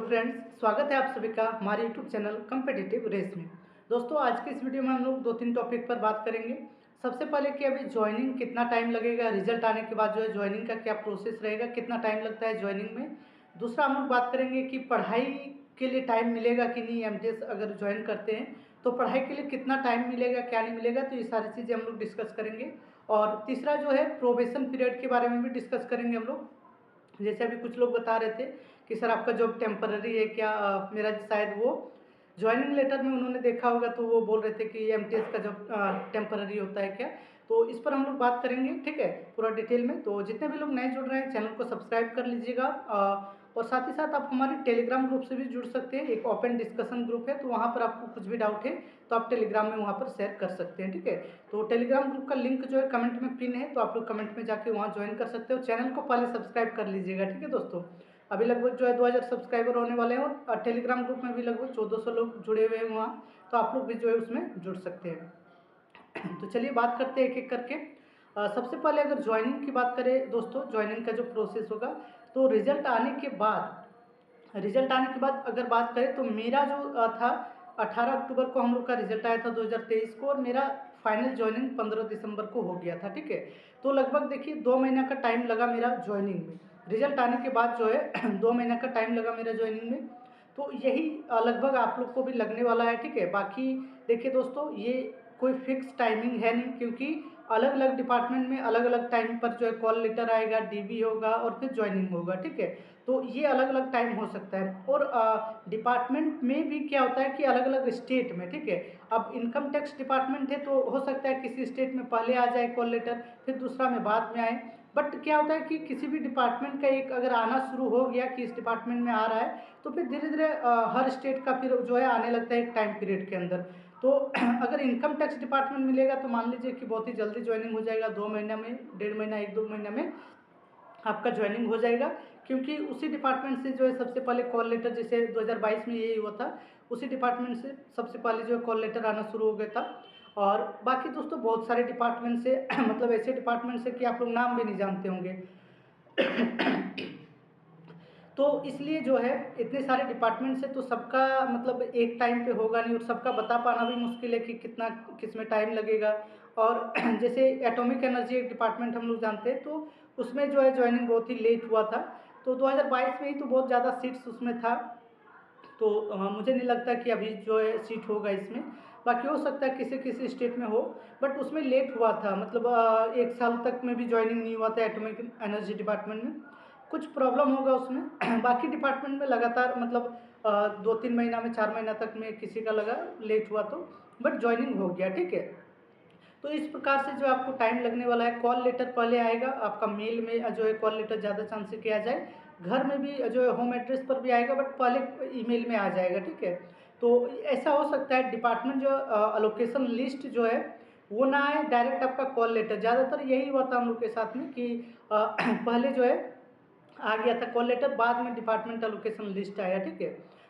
Friends, स्वागत है आप सभी का हमारे यूट्यूब चैनल कम्पिटिटिव रेस में। दोस्तों, आज के इस वीडियो में हम लोग 2-3 टॉपिक पर बात करेंगे। सबसे पहले कि अभी ज्वाइनिंग कितना टाइम लगेगा, रिजल्ट आने के बाद जो है ज्वाइनिंग का क्या प्रोसेस रहेगा, कितना टाइम लगता है ज्वाइनिंग में। दूसरा हम लोग बात करेंगे कि पढ़ाई के लिए टाइम मिलेगा कि नहीं, एमटीएस अगर ज्वाइन करते हैं तो पढ़ाई के लिए कितना टाइम मिलेगा, क्या नहीं मिलेगा, तो ये सारी चीज़ें हम लोग डिस्कस करेंगे। और तीसरा जो है प्रोबेशन पीरियड के बारे में भी डिस्कस करेंगे हम लोग। जैसे अभी कुछ लोग बता रहे थे कि सर आपका जॉब टेम्पररी है क्या, मेरा शायद वो ज्वाइनिंग लेटर में उन्होंने देखा होगा तो वो बोल रहे थे कि एमटीएस का जॉब टेम्पररी होता है क्या। तो इस पर हम लोग बात करेंगे, ठीक है, पूरा डिटेल में। तो जितने भी लोग नए जुड़ रहे हैं चैनल को सब्सक्राइब कर लीजिएगा। और साथ ही साथ आप हमारे टेलीग्राम ग्रुप से भी जुड़ सकते हैं। एक ओपन डिस्कशन ग्रुप है, तो वहाँ पर आपको कुछ भी डाउट है तो आप टेलीग्राम में वहाँ पर शेयर कर सकते हैं, ठीक है। तो टेलीग्राम ग्रुप का लिंक जो है कमेंट में पिन है, तो आप लोग कमेंट में जाके वहाँ ज्वाइन कर सकते हो। चैनल को पहले सब्सक्राइब कर लीजिएगा, ठीक है दोस्तों। अभी लगभग जो है 2000 सब्सक्राइबर होने वाले हैं और टेलीग्राम ग्रुप में भी लगभग 1400 लोग जुड़े हुए हैं वहाँ, तो आप लोग भी जो है उसमें जुड़ सकते हैं। तो चलिए बात करते हैं एक एक करके। सबसे पहले अगर ज्वाइनिंग की बात करें दोस्तों, ज्वाइनिंग का जो प्रोसेस होगा, तो रिजल्ट आने के बाद अगर बात करें तो मेरा जो था 18 अक्टूबर को हम लोग का रिजल्ट आया था 2023 को, और मेरा फाइनल ज्वाइनिंग 15 दिसंबर को हो गया था, ठीक है। तो लगभग देखिए 2 महीना का टाइम लगा मेरा ज्वाइनिंग में। रिजल्ट आने के बाद जो है 2 महीना का टाइम लगा मेरा ज्वाइनिंग में। तो यही लगभग आप लोग को भी लगने वाला है, ठीक है। बाकी देखिए दोस्तों, ये कोई फिक्स टाइमिंग है नहीं, क्योंकि अलग अलग डिपार्टमेंट में अलग अलग टाइम पर जो है कॉल लेटर आएगा, डीबी होगा और फिर ज्वाइनिंग होगा, ठीक है। तो ये अलग अलग टाइम हो सकता है। और डिपार्टमेंट में भी क्या होता है कि अलग अलग स्टेट में, ठीक है। अब इनकम टैक्स डिपार्टमेंट है तो हो सकता है किसी स्टेट में पहले आ जाए कॉल लेटर, फिर दूसरा में बाद में आए। बट क्या होता है कि किसी भी डिपार्टमेंट का एक अगर आना शुरू हो गया कि इस डिपार्टमेंट में आ रहा है, तो फिर धीरे धीरे हर स्टेट का फिर जो है आने लगता है एक टाइम पीरियड के अंदर। तो अगर इनकम टैक्स डिपार्टमेंट मिलेगा तो मान लीजिए कि बहुत ही जल्दी ज्वाइनिंग हो जाएगा, 2 महीना में, 1.5 महीना, 1-2 महीना में आपका ज्वाइनिंग हो जाएगा। क्योंकि उसी डिपार्टमेंट से जो है सबसे पहले कॉल लेटर, जैसे 2022 में यही हुआ था, उसी डिपार्टमेंट से सबसे पहले जो है कॉल लेटर आना शुरू हो गया था। और बाकी दोस्तों बहुत सारे डिपार्टमेंट से मतलब ऐसे डिपार्टमेंट से कि आप लोग नाम भी नहीं जानते होंगे। तो इसलिए जो है इतने सारे डिपार्टमेंट से तो सबका मतलब एक टाइम पे होगा नहीं, और सबका बता पाना भी मुश्किल है कि कितना किस में टाइम लगेगा। और जैसे एटॉमिक एनर्जी एक डिपार्टमेंट हम लोग जानते हैं, तो उसमें जो है ज्वाइनिंग बहुत ही लेट हुआ था। तो 2022 में ही तो बहुत ज़्यादा सीट्स उसमें था। तो मुझे नहीं लगता कि अभी जो है सीट होगा इसमें। बाकी हो सकता है किसी किसी स्टेट में हो, बट उसमें लेट हुआ था, मतलब 1 साल तक में भी ज्वाइनिंग नहीं हुआ था एटॉमिक एनर्जी डिपार्टमेंट में। कुछ प्रॉब्लम होगा उसमें। बाकी डिपार्टमेंट में लगातार मतलब 2-3 महीना में, 4 महीना तक में किसी का लगा लेट हुआ तो, बट ज्वाइनिंग हो गया, ठीक है। तो इस प्रकार से जो आपको टाइम लगने वाला है। कॉल लेटर पहले आएगा आपका, मेल में जो है कॉल लेटर ज़्यादा चांस से किया जाए, घर में भी जो है होम एड्रेस पर भी आएगा, बट पहले ईमेल में आ जाएगा, ठीक है। तो ऐसा हो सकता है डिपार्टमेंट जो अलोकेशन लिस्ट जो है वो ना आए, डायरेक्ट आपका कॉल लेटर। ज़्यादातर यही हुआ था हम लोग के साथ में कि पहले जो है आ गया था कॉल लेटर, बाद में डिपार्टमेंट एलोकेशन लिस्ट आया, ठीक है।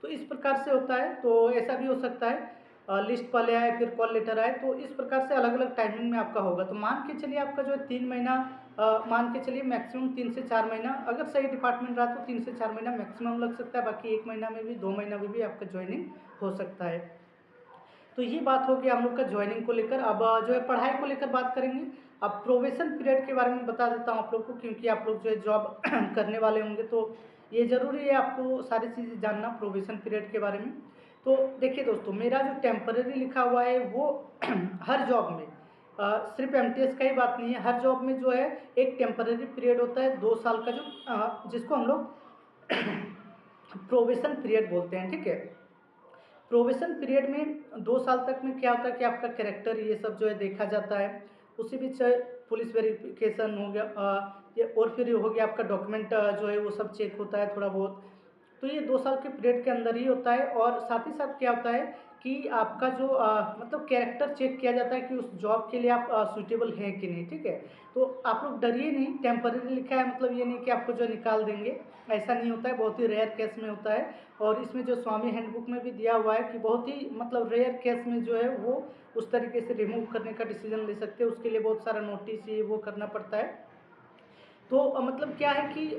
तो इस प्रकार से होता है, तो ऐसा भी हो सकता है लिस्ट पहले आए फिर कॉल लेटर आए। तो इस प्रकार से अलग अलग टाइमिंग में आपका होगा। तो मान के चलिए आपका जो है 3 महीना, मान के चलिए मैक्सिमम 3 से 4 महीना, अगर सही डिपार्टमेंट रहा तो 3 से 4 महीना मैक्सिमम लग सकता है। बाकी 1 महीना में भी, 2 महीना में भी आपका ज्वाइनिंग हो सकता है। तो ये बात हो गई हम लोग का ज्वाइनिंग को लेकर। अब जो है पढ़ाई को लेकर बात करेंगे। अब प्रोबेशन पीरियड के बारे में बता देता हूँ आप लोग को, क्योंकि आप लोग जो है जॉब करने वाले होंगे तो ये ज़रूरी है आपको सारी चीज़ें जानना प्रोबेशन पीरियड के बारे में। तो देखिए दोस्तों, मेरा जो टेम्पररी लिखा हुआ है वो हर जॉब में, सिर्फ एमटीएस का ही बात नहीं है, हर जॉब में जो है एक टेम्पररी पीरियड होता है 2 साल का, जो जिसको हम लोग प्रोबेशन पीरियड बोलते हैं, ठीक है। प्रोबेशन पीरियड में 2 साल तक में क्या होता है कि आपका कैरेक्टर ये सब जो है देखा जाता है। उसी बीच पुलिस वेरिफिकेशन हो गया, ये और फिर हो गया आपका डॉक्यूमेंट जो है वो सब चेक होता है थोड़ा बहुत। तो ये 2 साल के पीरियड के अंदर ही होता है। और साथ ही साथ क्या होता है कि आपका जो मतलब कैरेक्टर चेक किया जाता है कि उस जॉब के लिए आप सूटेबल हैं कि नहीं, ठीक है। तो आप लोग डरिए नहीं, टेम्पररी लिखा है मतलब ये नहीं कि आपको जो निकाल देंगे, ऐसा नहीं होता है, बहुत ही रेयर केस में होता है। और इसमें जो स्वामी हैंडबुक में भी दिया हुआ है कि बहुत ही मतलब रेयर केस में जो है वो उस तरीके से रिमूव करने का डिसीजन ले सकते हैं, उसके लिए बहुत सारा नोटिस ये वो करना पड़ता है। तो मतलब क्या है कि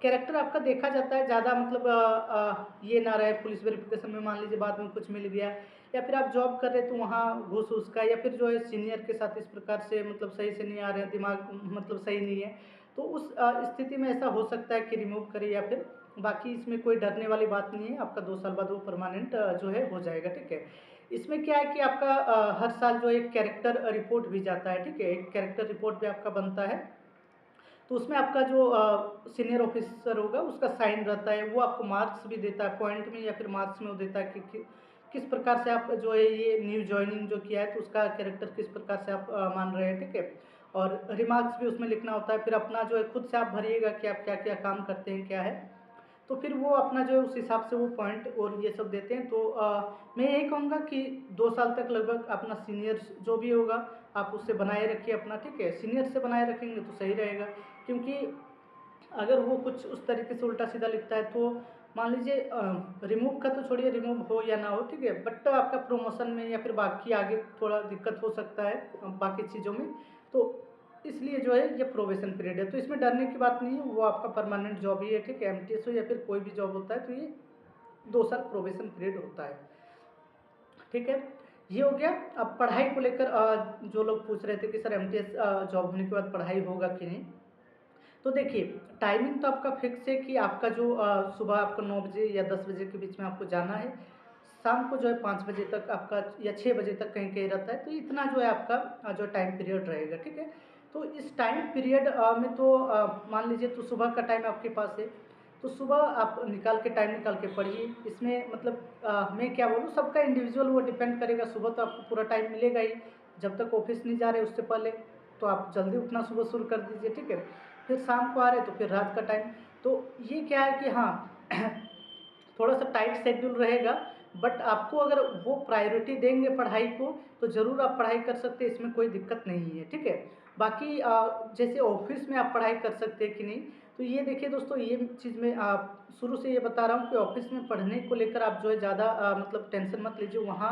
कैरेक्टर आपका देखा जाता है ज़्यादा, मतलब ये ना रहे पुलिस वेरिफिकेशन में मान लीजिए बाद में कुछ मिल गया, या फिर आप जॉब कर रहे तो वहाँ घूस वूस का, या फिर जो है सीनियर के साथ इस प्रकार से मतलब सही से नहीं आ रहे हैं, दिमाग मतलब सही नहीं है, तो उस स्थिति में ऐसा हो सकता है कि रिमूव करें, या फिर बाकी इसमें कोई डरने वाली बात नहीं है, आपका 2 साल बाद वो परमानेंट जो है हो जाएगा, ठीक है। इसमें क्या है कि आपका हर साल जो एक कैरेक्टर रिपोर्ट भी जाता है, ठीक है, एक कैरेक्टर रिपोर्ट भी आपका बनता है, तो उसमें आपका जो सीनियर ऑफिसर होगा उसका साइन रहता है, वो आपको मार्क्स भी देता है, पॉइंट में या फिर मार्क्स में वो देता है कि किस प्रकार से आप जो है ये न्यू जॉइनिंग जो किया है तो उसका कैरेक्टर किस प्रकार से आप मान रहे हैं, ठीक है। और रिमार्क्स भी उसमें लिखना होता है, फिर अपना जो है खुद से आप भरिएगा कि आप क्या क्या काम करते हैं, क्या है, तो फिर वो अपना जो है उस हिसाब से वो पॉइंट और ये सब देते हैं। तो मैं यही कहूँगा कि 2 साल तक लगभग अपना सीनियर जो भी होगा आप उससे बनाए रखिए अपना, ठीक है, सीनियर से बनाए रखेंगे तो सही रहेगा, क्योंकि अगर वो कुछ उस तरीके से उल्टा सीधा लिखता है तो मान लीजिए रिमूव का तो छोड़िए, रिमूव हो या ना हो, ठीक है, बट आपका प्रमोशन में या फिर बाकी आगे थोड़ा दिक्कत हो सकता है बाकी चीज़ों में, तो इसलिए जो है ये प्रोबेशन पीरियड है, तो इसमें डरने की बात नहीं है, वो आपका परमानेंट जॉब ही है, ठीक है, एमटीएस हो या फिर कोई भी जॉब होता है तो ये 2 साल प्रोबेशन पीरियड होता है, ठीक है। ये हो गया। अब पढ़ाई को लेकर जो लोग पूछ रहे थे कि सर एमटीएस जॉब होने के बाद पढ़ाई होगा कि नहीं, तो देखिए टाइमिंग तो आपका फिक्स है कि आपका जो सुबह आपको 9 बजे या 10 बजे के बीच में आपको जाना है, शाम को जो है 5 बजे तक आपका या 6 बजे तक कहीं कहीं रहता है, तो इतना जो है आपका जो टाइम पीरियड रहेगा, ठीक है। तो इस टाइम पीरियड में तो मान लीजिए तो सुबह का टाइम आपके पास है, तो सुबह आप निकाल के टाइम निकाल के पढ़िए, इसमें मतलब मैं क्या बोलूँ, सबका इंडिविजुअल वो डिपेंड करेगा, सुबह तो आपको पूरा टाइम मिलेगा ही, जब तक ऑफिस नहीं जा रहे उससे पहले तो आप जल्दी उठना सुबह शुरू कर दीजिए, ठीक है। फिर शाम को आ रहे तो फिर रात का टाइम, तो ये क्या है कि हाँ थोड़ा सा टाइट शेड्यूल रहेगा, बट आपको अगर वो प्रायोरिटी देंगे पढ़ाई को तो ज़रूर आप पढ़ाई कर सकते हैं, इसमें कोई दिक्कत नहीं है, ठीक है। बाकी जैसे ऑफिस में आप पढ़ाई कर सकते हैं कि नहीं, तो ये देखिए दोस्तों, ये चीज़ मैं शुरू से ये बता रहा हूँ कि ऑफिस में पढ़ने को लेकर आप जो है ज़्यादा मतलब टेंशन मत लीजिए, वहाँ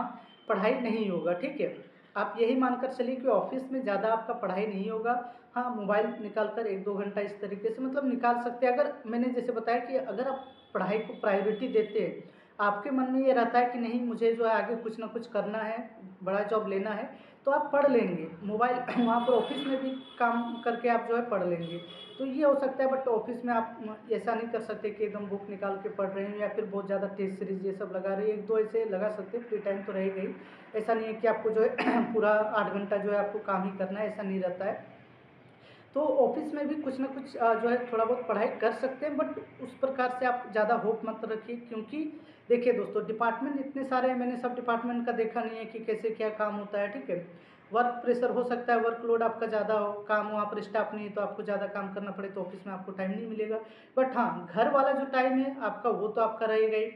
पढ़ाई नहीं होगा, ठीक है। आप यही मानकर चलिए कि ऑफिस में ज़्यादा आपका पढ़ाई नहीं होगा, हाँ मोबाइल निकाल कर 1-2 घंटा इस तरीके से मतलब निकाल सकते हैं। अगर मैंने जैसे बताया कि अगर आप पढ़ाई को प्रायोरिटी देते हैं, आपके मन में ये रहता है कि नहीं मुझे जो है आगे कुछ ना कुछ करना है, बड़ा जॉब लेना है, तो आप पढ़ लेंगे मोबाइल वहाँ पर ऑफिस में भी काम करके आप जो है पढ़ लेंगे, तो ये हो सकता है। बट ऑफिस में आप ऐसा नहीं कर सकते कि एकदम बुक निकाल के पढ़ रहे हैं या फिर बहुत ज़्यादा टेस्ट सीरीज ये सब लगा रहे हैं, 1-2 ऐसे लगा सकते हैं, फ्री टाइम तो रहेगा ही, ऐसा नहीं है कि आपको जो है पूरा 8 घंटा जो है आपको काम ही करना है, ऐसा नहीं रहता है। तो ऑफिस में भी कुछ ना कुछ जो है थोड़ा बहुत पढ़ाई कर सकते हैं, बट उस प्रकार से आप ज़्यादा होप मत रखिए, क्योंकि देखिए दोस्तों डिपार्टमेंट इतने सारे हैं, मैंने सब डिपार्टमेंट का देखा नहीं है कि कैसे क्या काम होता है, ठीक है। वर्क प्रेशर हो सकता है, वर्कलोड आपका ज़्यादा हो, काम वहाँ पर स्टाफ नहीं है तो आपको ज़्यादा काम करना पड़े तो ऑफिस में आपको टाइम नहीं मिलेगा, बट हाँ घर वाला जो टाइम है आपका वो तो आपका रहेगा ही,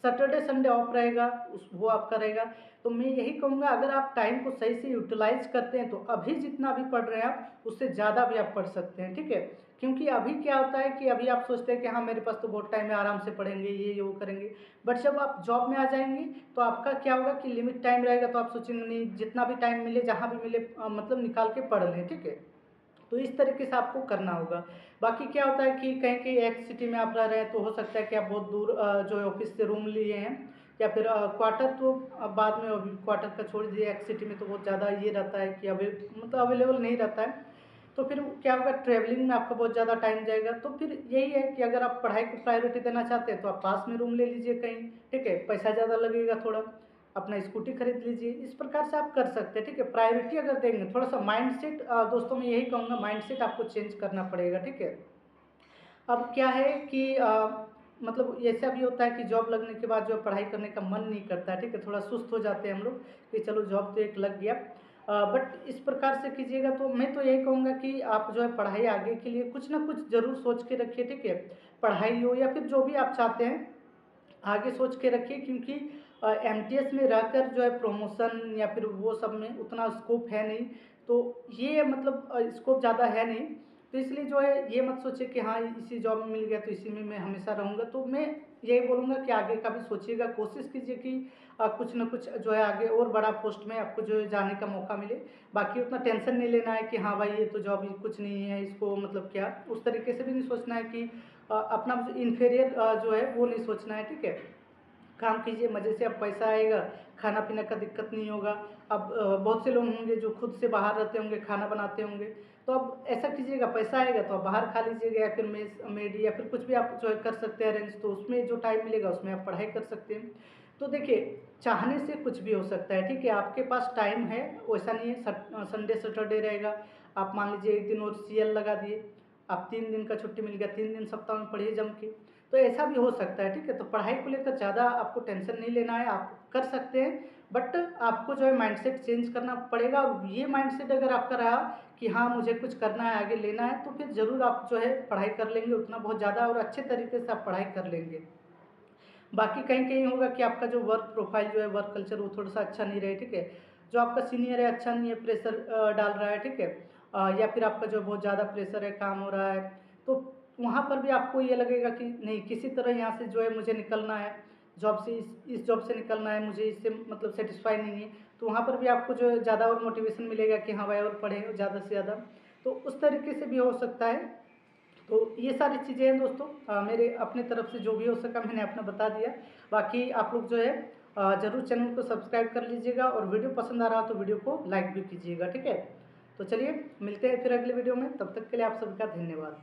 सैटरडे संडे ऑफ रहेगा उस वो आपका रहेगा। तो मैं यही कहूँगा अगर आप टाइम को सही से यूटिलाइज करते हैं तो अभी जितना भी पढ़ रहे हैं आप उससे ज़्यादा भी आप पढ़ सकते हैं, ठीक है। क्योंकि अभी क्या होता है कि अभी आप सोचते हैं कि हाँ मेरे पास तो बहुत टाइम है, आराम से पढ़ेंगे ये वो करेंगे, बट जब आप जॉब में आ जाएंगे तो आपका क्या होगा कि लिमिट टाइम रहेगा, तो आप सोचेंगे नहीं जितना भी टाइम मिले जहाँ भी मिले मतलब निकाल के पढ़ लें, ठीक है। तो इस तरीके से आपको करना होगा। बाकी क्या होता है कि कहीं कहीं एक सिटी में आप रह रहे हैं तो हो सकता है कि आप बहुत दूर जो है ऑफिस से रूम लिए हैं, या फिर क्वार्टर तो बाद में अभी क्वार्टर का छोड़ दीजिए, एक सिटी में तो बहुत ज़्यादा ये रहता है कि अभी मतलब अवेलेबल नहीं रहता है, तो फिर क्या होगा ट्रैवलिंग में आपका बहुत ज़्यादा टाइम जाएगा। तो फिर यही है कि अगर आप पढ़ाई को प्रायोरिटी देना चाहते हैं तो आप पास में रूम ले लीजिए कहीं, ठीक है, पैसा ज़्यादा लगेगा थोड़ा, अपना स्कूटी खरीद लीजिए, इस प्रकार से आप कर सकते हैं, ठीक है। प्रायोरिटी अगर देंगे थोड़ा सा माइंडसेट दोस्तों मैं यही कहूँगा माइंडसेट आपको चेंज करना पड़ेगा, ठीक है। अब क्या है कि मतलब ऐसा भी होता है कि जॉब लगने के बाद जो पढ़ाई करने का मन नहीं करता है, ठीक है, थोड़ा सुस्त हो जाते हैं हम लोग कि चलो जॉब तो एक लग गया, बट इस प्रकार से कीजिएगा तो मैं तो यही कहूँगा कि आप जो है पढ़ाई आगे के लिए कुछ ना कुछ ज़रूर सोच के रखिए, ठीक है। पढ़ाई हो या फिर जो भी आप चाहते हैं आगे सोच के रखिए, क्योंकि एमटीएस में रहकर जो है प्रमोशन या फिर वो सब में उतना स्कोप है नहीं, तो ये मतलब स्कोप ज़्यादा है नहीं, तो इसलिए जो है ये मत सोचिए कि हाँ इसी जॉब में मिल गया तो इसी में मैं हमेशा रहूँगा। तो मैं यही बोलूँगा कि आगे का भी सोचिएगा, कोशिश कीजिए कि कुछ न कुछ जो है आगे और बड़ा पोस्ट में आपको जो है जाने का मौका मिले। बाकी उतना टेंशन नहीं लेना है कि हाँ भाई ये तो जॉब ही कुछ नहीं है, इसको मतलब क्या, उस तरीके से भी नहीं सोचना है कि अपना इन्फीरियर जो है वो नहीं सोचना है, ठीक है। काम कीजिए, मज़े से, अब पैसा आएगा, खाना-पीना का दिक्कत नहीं होगा। अब बहुत से लोग होंगे जो खुद से बाहर रहते होंगे, खाना बनाते होंगे, तो अब ऐसा कीजिएगा, पैसा आएगा तो आप बाहर खा लीजिएगा, या फिर मेस मेड या फिर कुछ भी आप जो है कर सकते हैं अरेंज, तो उसमें जो टाइम मिलेगा उसमें आप पढ़ाई कर सकते हैं। तो देखिए, चाहने से कुछ भी हो सकता है, ठीक है। आपके पास टाइम है, वैसा नहीं है संडे सैटरडे रहेगा, आप मान लीजिए 1 दिन और सीएल लगा दिए, आप 3 दिन का छुट्टी मिल गया, 3 दिन सप्ताह में पढ़िए जम के। तो ऐसा भी हो सकता है, ठीक है। तो पढ़ाई को लेकर ज़्यादा आपको टेंशन नहीं लेना है, आप कर सकते हैं, बट आपको जो है माइंडसेट चेंज करना पड़ेगा। और ये माइंडसेट अगर आपका रहा कि हाँ मुझे कुछ करना है, आगे लेना है, तो फिर ज़रूर आप जो है पढ़ाई कर लेंगे, उतना बहुत ज़्यादा और अच्छे तरीके से आप पढ़ाई कर लेंगे। बाकी कहीं-कहीं होगा कि आपका जो वर्क प्रोफ़ाइल जो है, वर्क कल्चर वो थोड़ा-सा अच्छा नहीं रहे, ठीक है। जो आपका सीनियर है अच्छा नहीं है, प्रेशर डाल रहा है, ठीक है। या फिर आपका जो बहुत ज़्यादा प्रेशर है, काम हो रहा है, तो वहाँ पर भी आपको ये लगेगा कि नहीं, किसी तरह यहाँ से जो है मुझे निकलना है, जॉब से, इस जॉब से निकलना है, मुझे इससे मतलब सैटिस्फाई नहीं है। तो वहाँ पर भी आपको जो है ज़्यादा और मोटिवेशन मिलेगा कि हाँ भाई और पढ़ें ज़्यादा से ज़्यादा। तो उस तरीके से भी हो सकता है। तो ये सारी चीज़ें हैं दोस्तों, मेरे अपनी तरफ से जो भी हो सका मैंने अपना बता दिया। बाकी आप लोग जो है ज़रूर चैनल को सब्सक्राइब कर लीजिएगा, और वीडियो पसंद आ रहा हो तो वीडियो को लाइक भी कीजिएगा, ठीक है। तो चलिए मिलते हैं फिर अगले वीडियो में, तब तक के लिए आप सबका धन्यवाद।